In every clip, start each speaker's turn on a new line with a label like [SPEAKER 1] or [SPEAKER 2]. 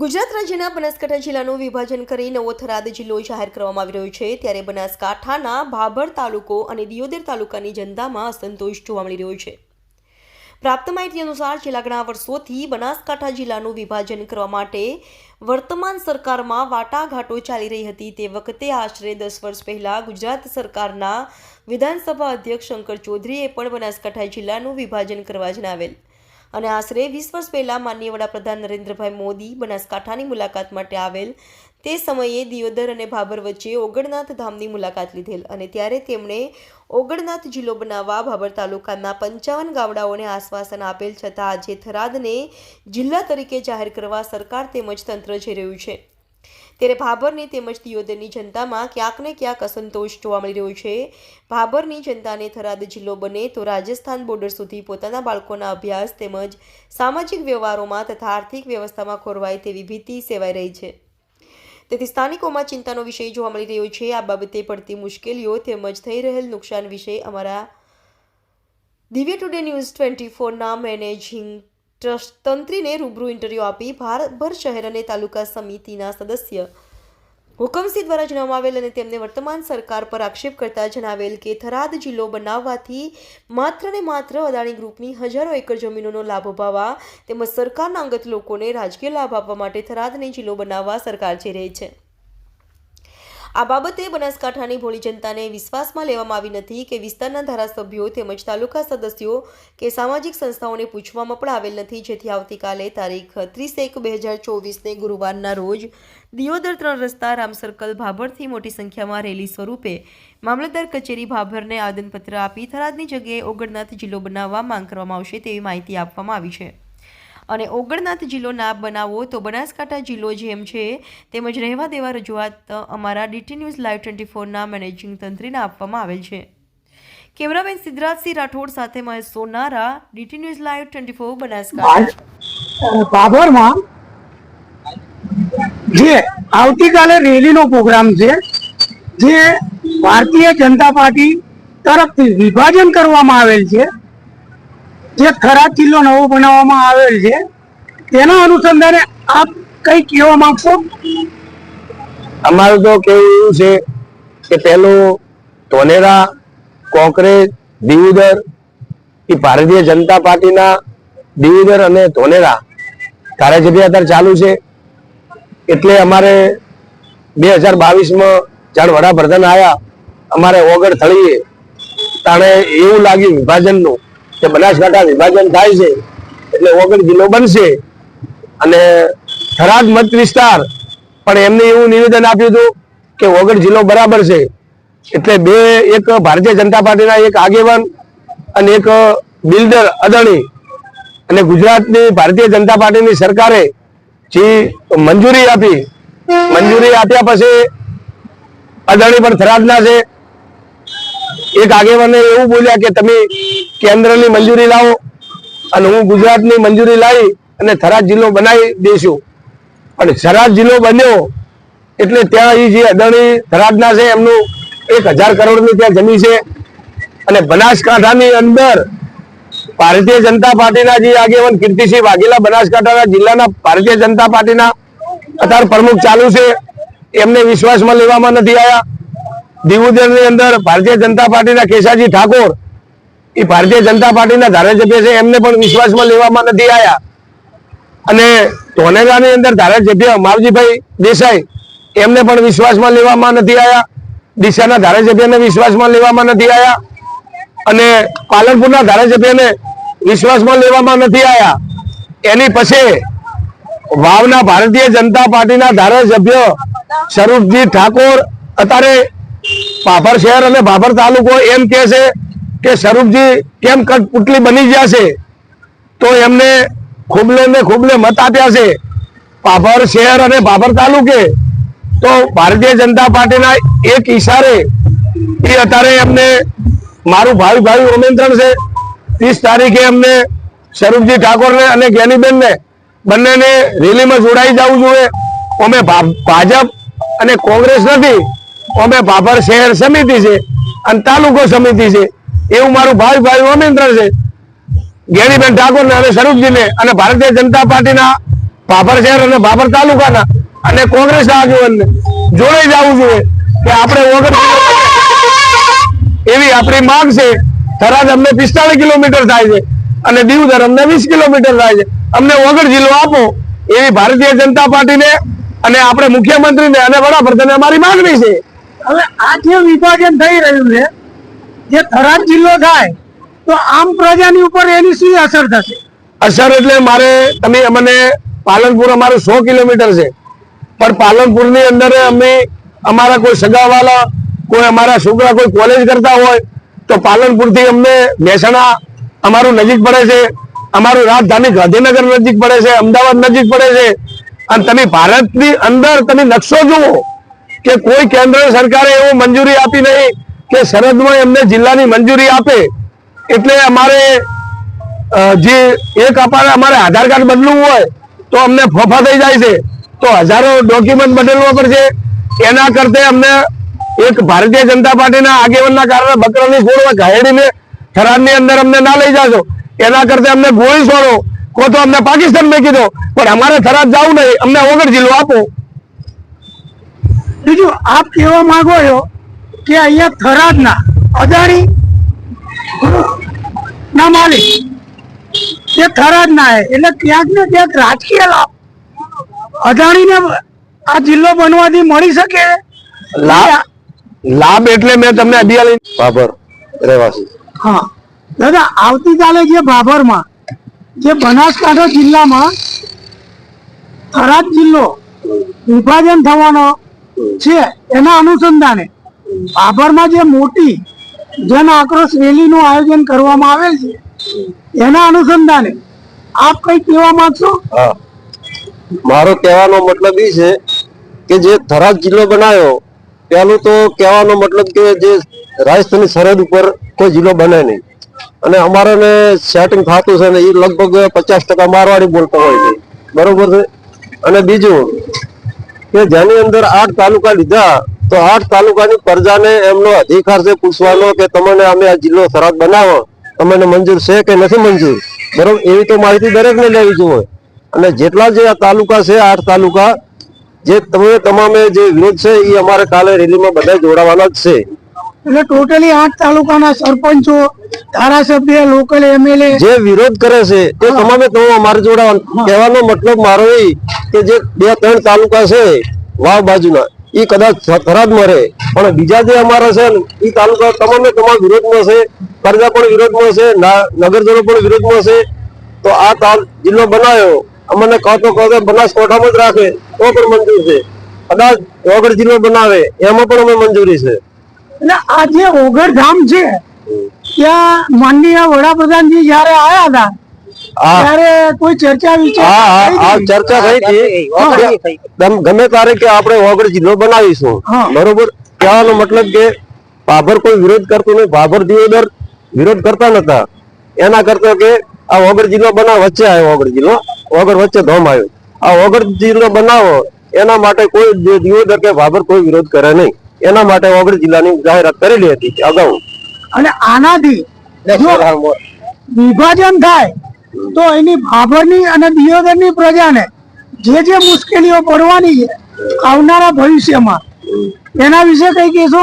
[SPEAKER 1] ગુજરાત રાજ્યના બનાસકાંઠા જિલ્લાનું વિભાજન કરી નવો થરાદ જિલ્લો જાહેર કરવામાં આવી રહ્યો છે, ત્યારે બનાસકાંઠાના ભાભર તાલુકો અને દિયોદર તાલુકાની જનતામાં અસંતોષ જોવા મળી રહ્યો છે। પ્રાપ્ત માહિતી અનુસાર છેલ્લા ઘણા વર્ષોથી બનાસકાંઠા જિલ્લાનું વિભાજન કરવા માટે વર્તમાન સરકારમાં વાટાઘાટો ચાલી રહી હતી। તે વખતે આશરે 10 વર્ષ પહેલા ગુજરાત સરકારના વિધાનસભા અધ્યક્ષ શંકર ચૌધરીએ પણ બનાસકાંઠા જિલ્લાનું વિભાજન કરવા જણાવેલ અને આશરે 20 વર્ષ પહેલા માનનીય વડાપ્રધાન નરેન્દ્રભાઈ મોદી બનાસકાંઠાની મુલાકાત માટે આવેલ તે સમયે દિયોદર અને ભાભર વચ્ચે ઓગણનાથ ધામની મુલાકાત લીધેલ અને ત્યારે તેમણે ઓગણનાથ જિલ્લો બનાવવા ભાભર તાલુકાના 55 ગામડાઓને આશ્વાસન આપેલ, છતાં આજે થરાદને જિલ્લા તરીકે જાહેર કરવા સરકાર તેમજ તંત્ર જઈ રહ્યું છે। ત્યારે ભાભરની તેમજ દિયોદરની જનતામાં ક્યાંક ને ક્યાંક અસંતોષ જોવા મળી રહ્યો છે। ભાભરની જનતાને થરાદ જિલ્લો બને તો રાજસ્થાન બોર્ડર સુધી પોતાના બાળકોના અભ્યાસ તેમજ સામાજિક વ્યવહારોમાં તથા આર્થિક વ્યવસ્થામાં ખોરવાય તેવી ભીતિ સેવાઈ રહી છે, તેથી સ્થાનિકોમાં ચિંતાનો વિષય જોવા મળી રહ્યો છે। આ બાબતે પડતી મુશ્કેલીઓ તેમજ થઈ રહેલ નુકસાન વિશે અમારા દિવ્ય ટુડે ન્યૂઝ 24ના મેનેજિંગ ટ્રસ્ટ તંત્રીને રૂબરૂ ઇન્ટરવ્યૂ આપી ભાભર શહેર અને તાલુકા સમિતિના સદસ્ય હુકમસિંહ દ્વારા જણાવવામાં આવેલ અને તેમને વર્તમાન સરકાર પર આક્ષેપ કરતા જણાવેલ કે થરાદ જિલ્લો બનાવવાથી માત્ર ને માત્ર અદાણી ગ્રુપની હજારો એકર જમીનોનો લાભ અપાવવા તેમજ સરકારના અંગત લોકોને રાજકીય લાભ આપવા માટે થરાદને જિલ્લો બનાવવા સરકાર જઈ રહી છે। આ બાબતે બનાસકાંઠાની ભોળી જનતાને વિશ્વાસમાં લેવામાં આવી નથી કે વિસ્તારના ધારાસભ્યો તેમજ તાલુકા સદસ્યો કે સામાજિક સંસ્થાઓને પૂછવામાં પણ આવેલ નથી, જેથી આવતીકાલે તારીખ 30/1/2024ને ગુરુવારના રોજ દિયોદર 3 રસ્તા રામ સર્કલ ભાભરથી મોટી સંખ્યામાં રેલી સ્વરૂપે મામલતદાર કચેરી ભાભરને આવેદનપત્ર આપી થરાદની જગ્યાએ ઓગણનાથ જિલ્લો બનાવવા માંગ કરવામાં આવશે તેવી માહિતી આપવામાં આવી છે અને ઓગણનાથ જિલ્લો ના બનાવો તો બનાસકાંઠા જિલ્લો જેમ છે તેમજ રહેવા દેવા રજૂઆત અમારા ડીટી ન્યૂઝ લાઈવ 24ના મેનેજિંગ તંત્રીને આપવામાં આવેલ છે। કેમેરામેન સિદ્ધરાજસિંહ રાઠોડ સાથે Mahesh Sonara, DT news live 24 Banaskantha.
[SPEAKER 2] ભાભરમાં જે આવતીકાલે રેલીનો પ્રોગ્રામ છે, જે ભારતીય જનતા પાર્ટી તરફથી વિભાજન કરવામાં આવેલ છે, જે થરાદ જિલ્લો નવો બનાવવામાં આવેલ છે, તેના અનુસંધાને આપ કઈ કહેવા માંગશો?
[SPEAKER 3] અમારું તો કેવું એવું છે કે પેલું ધોનેરા, કોંકરેજ, દિયોદર એ ભારતીય જનતા પાર્ટીના દિયોદર અને ધોનેરા ધારાસભ્ય અત્યારે ચાલુ છે, એટલે અમારે 2022માં જાણ વડાપ્રધાન આવ્યા અમારે ઓગળ થળીએ તાણે એવું લાગ્યું વિભાજનનું કે બનાસકાંઠા વિભાજન થાય છે એટલે ઓગળ જિલ્લો બનશે અને થરાદ મત વિસ્તાર પણ એમને એવું નિવેદન આપ્યું હતું કે ઓગળ જિલ્લો બરાબર છે, એટલે એક ભારતીય જનતા પાર્ટીના એક આગેવાન અને એક બિલ્ડર અદાણી અને ગુજરાતની ભારતીય જનતા પાર્ટીની સરકારે જે મંજૂરી આપ્યા પછી અદાણી પણ થરાદના છે, એક આગેવાને એવું બોલ્યા કે તમે કેન્દ્રની મંજૂરી લાવો અને હું ગુજરાતની મંજૂરી લાવી અને થરાદ જિલ્લો બનાવી દઈશું, અને થરાદ જિલ્લો બન્યો એટલે ત્યાં જે અદાણી થરાદના છે એમનું 1000 કરોડની ત્યાં જમીન છે અને બનાસકાંઠાની અંદર ભારતીય જનતા પાર્ટીના જે આગેવાન કીર્તિસિંહ વાઘેલા બનાસકાંઠાના જિલ્લાના ભારતીય જનતા પાર્ટીના અત્યારે પ્રમુખ ચાલુ છે, એમને વિશ્વાસમાં લેવામાં નથી આવ્યા। દિયોદરની અંદર ભારતીય જનતા પાર્ટીના કેશાજી ઠાકોર એ ભારતીય જનતા પાર્ટીના ધારાસભ્ય છે, એમને પણ વિશ્વાસમાં લેવામાં નથી આવ્યા અને ધોનેરાની અંદર ધારાસભ્ય માવજીભાઈ દેસાઈ એમને પણ વિશ્વાસમાં લેવામાં નથી આવ્યા, ડીસાના ધારાસભ્યને વિશ્વાસમાં લેવામાં નથી આવ્યા અને પાલનપુરના ધારાસભ્યને વિશ્વાસમાં લેવામાં નથી આવ્યા। એની પછી વાવના ભારતીય જનતા પાર્ટીના ધારાસભ્ય સ્વરૂપજી ઠાકોર અત્યારે ભાભર શહેર અને ભાભર તાલુકો એમ કહે છે કે સ્વરૂપજી કેમ કઠપુતળી બની ગયા છે, તો એમને ખૂબલે મત આપ્યા છે ભાભર શહેર અને ભાભર તાલુકે, તો ભારતીય જનતા પાર્ટીના એક ઈશારે એ અત્યારે એમને મારું ભાઈ આમંત્રણ છે 30 તારીખે એમને સ્વરૂપજી ઠાકોરને અને જ્ઞાનીબેનને બંનેને રેલીમાં જોડાઈ જવું જોઈએ। અમે ભાજપ અને કોંગ્રેસ નથી, અમે ભાભર શહેર સમિતિ છે અને તાલુકો સમિતિ છે, એવું મારું ભાઈ આમંત્રણ છે જ્ઞાનીબેન ઠાકોરને અને સ્વરૂપજીને અને ભારતીય જનતા પાર્ટીના ભાભર શહેર અને ભાભર તાલુકાના અને કોંગ્રેસ આગેવાનને જોડે જવું જોઈએ કે આપણે વગર એવી આપણી માંગ છે. થરાદ અમને 45 કિલોમીટર થાય છે અને દીવદર અમને 20 કિલોમીટર થાય છે. અમને વગર જિલ્લો આપો એવી ભારતીય જનતા પાર્ટીને અને આપણે મુખ્યમંત્રીને અને વડાપ્રધાને અમારી માંગણી છે.
[SPEAKER 2] હવે આ જે વિભાજન થઈ રહ્યું છે, જે થરાદ જિલ્લો થાય તો આમ પ્રજાની ઉપર એની શું અસર થશે?
[SPEAKER 3] અસર એટલે મારે તમે અમને પાલનપુર અમારું 100 કિલોમીટર છે, પણ પાલનપુર ની અંદર અમે અમારા કોઈ સગાવાલા કોઈ અમારા છોકરા કોઈ કોલેજ કરતા હોય તો પાલનપુર થી અમને મહેસાણા અમારું નજીક પડે છે, અમારું રાજધાની ગાંધીનગર નજીક પડે છે, અમદાવાદ નજીક પડે છે. અને તમે ભારતની અંદર તમે નકશો જુઓ કે કોઈ કેન્દ્ર સરકારે એવું મંજૂરી આપી નહીં કે સરહદમાં એમને જિલ્લાની મંજૂરી આપે. એટલે અમારે જે એક અમારે આધાર કાર્ડ બદલવું હોય તો અમને ફોફા થઈ જાય છે, તો હજારો ડોક્યુમેન્ટ બદલવા પડશે. એના કરતે અમને એક ભારતીય જનતા પાર્ટીના આગેવાનના કારણે બકરાની છોડવા ઘાયડીને થરાદની અંદર અમને ના લઈ જાશો, એના કરતે અમને ગોળી છોડો કો તો અમને પાકિસ્તાન મેકી દો, પણ અમારે થરાદ જવું નહીં, અમને વગર જિલ્લો આપો.
[SPEAKER 2] બીજું આપ કહેવા માંગો છો કે અહીંયા થરાદના અદાણી ના માલિક એ થરાદના એટલે ક્યાંક ને ક્યાંક રાજકીય લાભ અદાણીને આ જિલ્લો બનવાથી મળી શકે.
[SPEAKER 3] લાભ એટલે મેં તમને અધિયાલી ભાભર રહેવાસી.
[SPEAKER 2] હા દાદા, આવતીકાલે જે ભાભરમાં જે બનાસકાંઠા જિલ્લામાં થરાદ જિલ્લો વિભાજન થવાનો છે, એના અનુસંધાને ભાભરમાં જે મોટી જન આક્રોશ રેલીનું આયોજન કરવામાં આવેલ છે, એના અનુસંધાને આપ કઈ કહેવા માંગશો?
[SPEAKER 4] હા, મારો કહેવાનો મતલબ એ છે કે જે થરાદ જિલ્લો બનાવ્યો, પહેલું તો કહેવાનો મતલબ કે જે રાજસ્થાનની સરહદ ઉપર કોઈ જિલ્લો બને નહીં, અને અમારે સેટિંગ થતું છે ને એ લગભગ 50% મારવાડી બોલતા હોય છે, બરોબર છે. અને બીજું કે જેની અંદર 8 તાલુકા લીધા તો 8 તાલુકાની પ્રજાને એમનો અધિકાર છે પૂછવાનો કે તમને અમે આ જિલ્લો થરાદ બનાવો, તમને મંજૂર છે કે નથી મંજૂર, બરોબર. એવી તો માહિતી દરેકને લેવી જોઈએ. અને જેટલા જે આ તાલુકા છે 8 તાલુકા જે તમામે જે વિરોધ છે એ અમારે કાલે રેલીમાં બધા જોડાવાના જ છે.
[SPEAKER 2] એટલે ટોટલી 8 તાલુકાના સરપંચો, ધારાસભ્ય, લોકલ એમએલએ
[SPEAKER 4] જે વિરોધ કરે છે તે તમામે અમારે જોડાવાનું. કહેવાનો મતલબ મારો એ કે જે 2-3 તાલુકા છે વાવ બાજુના એ કદાચ થરાદમાં રહે, પણ બીજા જે અમારા છે ને એ તાલુકા તમામે તમામ વિરોધમાં છે, પ્રજા પણ વિરોધમાં છે, નગરજનો પણ વિરોધમાં છે. તો આ જિલ્લો બનાવ્યો અમને કહતો બનાસકાંઠામાં જ રાખે તો પણ મંજૂર છે, કદાચ વગર જિલ્લો બનાવે એમાં પણ અમે મંજૂરી છે.
[SPEAKER 2] એટલે આ જે ઓગરધામ છે ત્યાં માનનીય વડાપ્રધાનજી જયારે આયા હતા ત્યારે કોઈ ચર્ચા
[SPEAKER 4] ચર્ચા થઈ હતી ગમે તારે કે આપણે વગર જિલ્લો બનાવીશું, બરોબર. કહેવાનો મતલબ કે ભાભર કોઈ વિરોધ કરતું નહીં, ભાભર દિયોદર વિરોધ કરતા નતા, એના કરતા કે આ વગર જિલ્લો બનાવ વચ્ચે આવ્યો, વગર જિલ્લો વગર વચ્ચે ધોમ આવ્યો. આ વગર જિલ્લો બનાવો એના માટે કોઈ દિયોદર કે ભાભર કોઈ વિરોધ કરે નહીં, એના માટે વગર જિલ્લાની જાહેરાત કરેલી હતી અગાઉ.
[SPEAKER 2] અને આનાથી વિભાજન થાય તો એની ભાભરની અને દિયોદરની પ્રજાને જે મુશ્કેલીઓ પડવાની છે આવનારા ભવિષ્યમાં, એના વિશે કઈ કહેશો?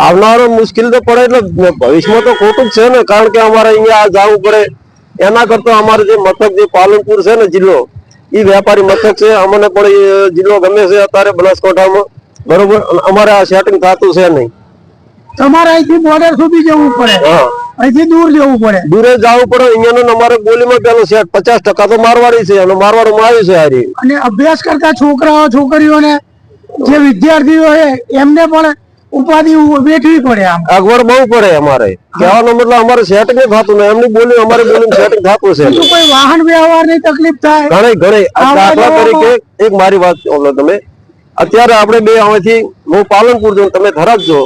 [SPEAKER 4] આવનારો મુશ્કેલ તો પડે એટલે ભવિષ્યમાં તો ખોટું જ છે ને, કારણ કે અમારે અહીંયા જવું પડે. એના કરતા અમારે જે મથક જે પાલનપુર છે ને જિલ્લો, એ વેપારી મથક છે, અમને પણ જિલ્લો ગમે છે અત્યારે બનાસકાંઠામાં, બરોબર. અમારે આ સેટિંગ થતું છે નહીં.
[SPEAKER 2] તમારે અહીંથી બોર્ડર સુધી જવું પડે, અહીંથી દૂર જવું પડે,
[SPEAKER 4] દૂરે જવું પડે. અહીંયા અમારે બોલીમાં પેલું સેટ 50% તો મારવાડી છે અને મારવાડમાં આવી છે હારી.
[SPEAKER 2] અને અભ્યાસ કરતા છોકરાઓ છોકરીઓને જે વિદ્યાર્થીઓ છે એમને પણ ઉપાધિ વેઠવી પડે, આમ
[SPEAKER 4] અગવડ બહુ પડે. અમારે કહેવાનો મતલબ અમારે સેટિંગ થતું નહીં, એમની બોલી અમારી બોલી સેટિંગ થતું છે.
[SPEAKER 2] કોઈ વાહન વ્યવહારની તકલીફ થાય
[SPEAKER 4] ઘણી. દાખલા તરીકે એક મારી વાત બોલો તમે, અત્યારે આપણે બે અહીંથી હું પાલનપુર જાઉં, તમે થરાદ જો,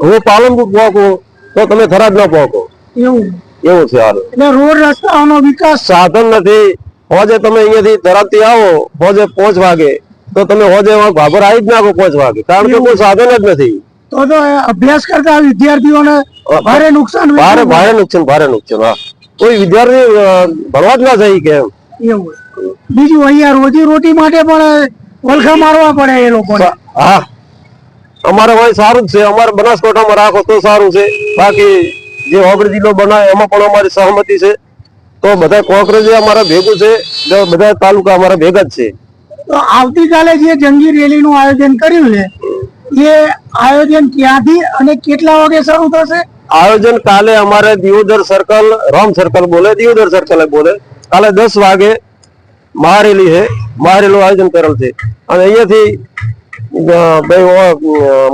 [SPEAKER 4] હું પાલનપુર પહોંચું તો તમે થરાદ ન પહોંચો, એવું છે હાલ.
[SPEAKER 2] એટલે રોડ રસ્તાઓનો વિકાસ
[SPEAKER 4] સાધન નથી. હોજે તમે અહીંયાથી થરાદ થી આવો હોજે 5 વાગે તો તમે હોજે ભાભર આવી જ નાખો 5 વાગે, કારણ કે કોઈ સાધન જ નથી.
[SPEAKER 2] તો અભ્યાસ કરતા વિદ્યાર્થીઓને ભારે નુકસાન.
[SPEAKER 4] ભારે નુકસાન. હા, કોઈ વિદ્યાર્થી ભણવા જ ના જાય કે
[SPEAKER 2] એવું બીજું અહીંયા રોજી રોટી માટે પણ વલખા મારવા પડે એ લોકોને.
[SPEAKER 4] હા, અમારે ભાઈ સારું જ છે. અમારે બનાસકાંઠામાં રાખો તો સારું છે. બાકી જે ઓગળ જિલ્લો બનાવે એમાં પણ અમારી સહમતિ છે. તો બધા કોંગ્રેસ અમારા ભેગું છે, બધા તાલુકા અમારા ભેગા જ છે.
[SPEAKER 2] તો આવતીકાલે જે જંગી રેલીનું આયોજન કર્યું છે એ આયોજન ક્યાંથી અને કેટલા વાગે શરૂ થશે?
[SPEAKER 4] આયોજન કાલે અમારે દિયોદર સર્કલ, રામ સર્કલ બોલે, દિયોદર સર્કલ બોલે, કાલે 10 વાગે મહારેલી છે. મહારેલું આયોજન કરેલ છે અને અહીંયાથી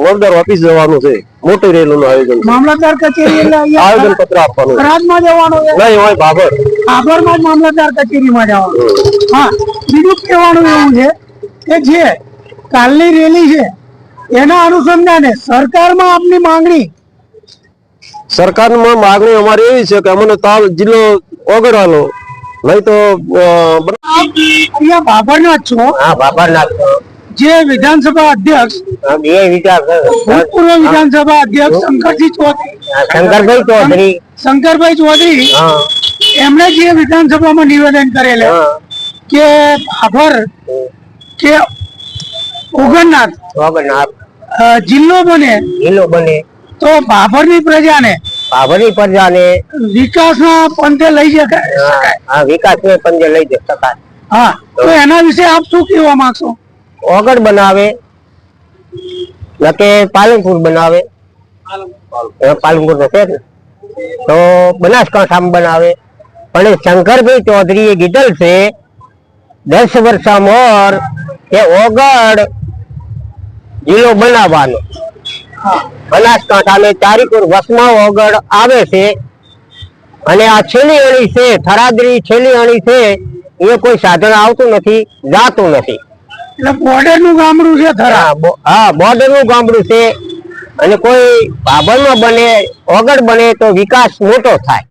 [SPEAKER 4] મોરદાર ઓફિસ જવાનું છે. મોટી રેલી નું આયોજન છે.
[SPEAKER 2] મામલતદાર કચેરી એટલે અહીંયા
[SPEAKER 4] આયોજન પત્ર આપવાનું છે.
[SPEAKER 2] થરાદમાં જવાનું છે?
[SPEAKER 4] નહીં હોય બાબર,
[SPEAKER 2] બાબરમાં જ મામલતદાર કચેરીમાં જવાનું. હા, બીજું કહેવાનું એવું છે કે જે કાલની રેલી છે એના અનુસંધાને સરકારમાં આપની માંગણી?
[SPEAKER 4] સરકારમાં માગણી અમારી એવી છે કે અમને જિલ્લો ઓગળવાનો, નહીં તો
[SPEAKER 2] અહીંયા બાબરના જ છો?
[SPEAKER 3] હા, બાબરના
[SPEAKER 2] જે વિધાનસભા અધ્યક્ષ,
[SPEAKER 3] બે વિચાર
[SPEAKER 2] ભૂતપૂર્વ વિધાનસભા અધ્યક્ષ
[SPEAKER 3] શંકરભાઈ ચૌધરી,
[SPEAKER 2] શંકરભાઈ ચૌધરી,
[SPEAKER 3] હા,
[SPEAKER 2] એમણે જે વિધાનસભામાં નિવેદન કરેલ કે બાબર કે ઓગણનાથ જિલ્લો બને તો બાબરની પ્રજાને વિકાસના પંથે લઈ શકાય.
[SPEAKER 3] વિકાસને પંજે લઈ શકાય.
[SPEAKER 2] હા, તો એના વિશે આપ શું કહેવા માંગશો?
[SPEAKER 3] ઓગળ બનાવે કે પાલનપુર બનાવે, પાલનપુર તો છે ને, તો બનાસકાંઠામાં બનાવે. પણ એ શંકરભાઈ ચૌધરીએ કીધેલ છે 10 વર્ષ મોર કે ઓગળ જિલ્લો બનાવવાનો. બનાસકાંઠા ને ચારીપુર વસમાં ઓગળ આવે છે અને આ છેલ્લી અણી છે, થરાદની છેલ્લી અણી છે, એ કોઈ સાધન આવતું નથી, જાતું નથી.
[SPEAKER 2] એટલે બોર્ડર નું ગામડું છે થરાદ.
[SPEAKER 3] હા, બોર્ડર નું ગામડું છે અને કોઈ બાબરમાં બને, ઓગળ બને તો વિકાસ મોટો થાય.